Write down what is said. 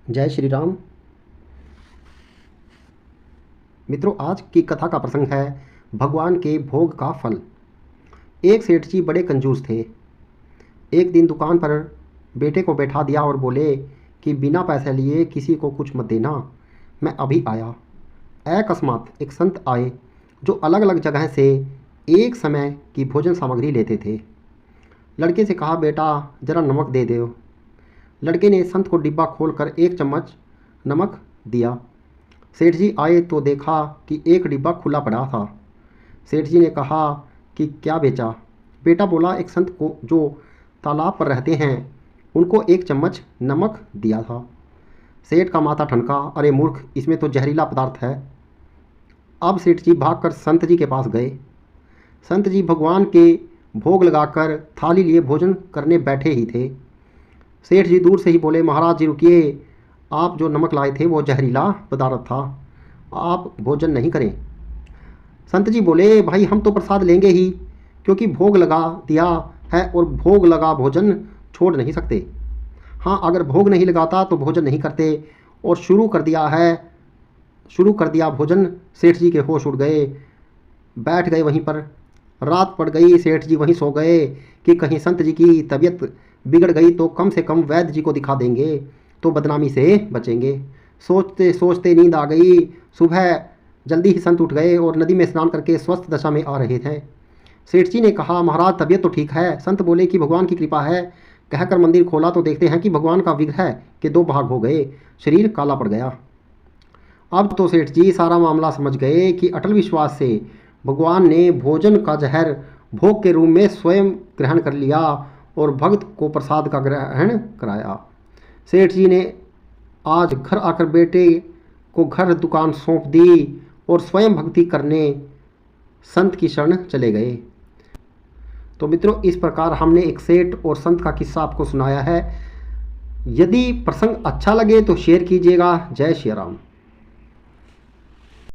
जय श्री राम। मित्रों, आज की कथा का प्रसंग है भगवान के भोग का फल। एक सेठ जी बड़े कंजूस थे। एक दिन दुकान पर बेटे को बैठा दिया और बोले कि बिना पैसे लिए किसी को कुछ मत देना, मैं अभी आया। अकस्मात एक संत आए जो अलग अलग जगह से एक समय की भोजन सामग्री लेते थे। लड़के से कहा, बेटा ज़रा नमक दे दो। लड़के ने संत को डिब्बा खोलकर एक चम्मच नमक दिया। सेठ जी आए तो देखा कि एक डिब्बा खुला पड़ा था। सेठ जी ने कहा कि क्या बेचा? बेटा बोला, एक संत को जो तालाब पर रहते हैं उनको एक चम्मच नमक दिया था। सेठ का माथा ठनका, अरे मूर्ख, इसमें तो जहरीला पदार्थ है। अब सेठ जी भागकर संत जी के पास गए। संत जी भगवान के भोग लगाकर थाली लिए भोजन करने बैठे ही थे। सेठ जी दूर से ही बोले, महाराज जी रुकिए, आप जो नमक लाए थे वो जहरीला पदार्थ था, आप भोजन नहीं करें। संत जी बोले, भाई हम तो प्रसाद लेंगे ही, क्योंकि भोग लगा दिया है और भोग लगा भोजन छोड़ नहीं सकते। हाँ, अगर भोग नहीं लगाता तो भोजन नहीं करते, और शुरू कर दिया भोजन। सेठ जी के होश उड़ गए, बैठ गए वहीं पर। रात पड़ गई, सेठ जी वहीं सो गए कि कहीं संत जी की तबीयत बिगड़ गई तो कम से कम वैद्य जी को दिखा देंगे तो बदनामी से बचेंगे। सोचते सोचते नींद आ गई। सुबह जल्दी ही संत उठ गए और नदी में स्नान करके स्वस्थ दशा में आ रहे थे। सेठ जी ने कहा, महाराज तबीयत तो ठीक है। संत बोले कि भगवान की कृपा है। कहकर मंदिर खोला तो देखते हैं कि भगवान का विग्रह के दो भाग हो गए, शरीर काला पड़ गया। अब तो सेठ जी सारा मामला समझ गए कि अटल विश्वास से भगवान ने भोजन का जहर भोग के रूप में स्वयं ग्रहण कर लिया और भक्त को प्रसाद का ग्रहण कराया। सेठ जी ने आज घर आकर बेटे को घर दुकान सौंप दी और स्वयं भक्ति करने संत की शरण चले गए। तो मित्रों, इस प्रकार हमने एक सेठ और संत का किस्सा आपको सुनाया है। यदि प्रसंग अच्छा लगे तो शेयर कीजिएगा। जय श्री राम।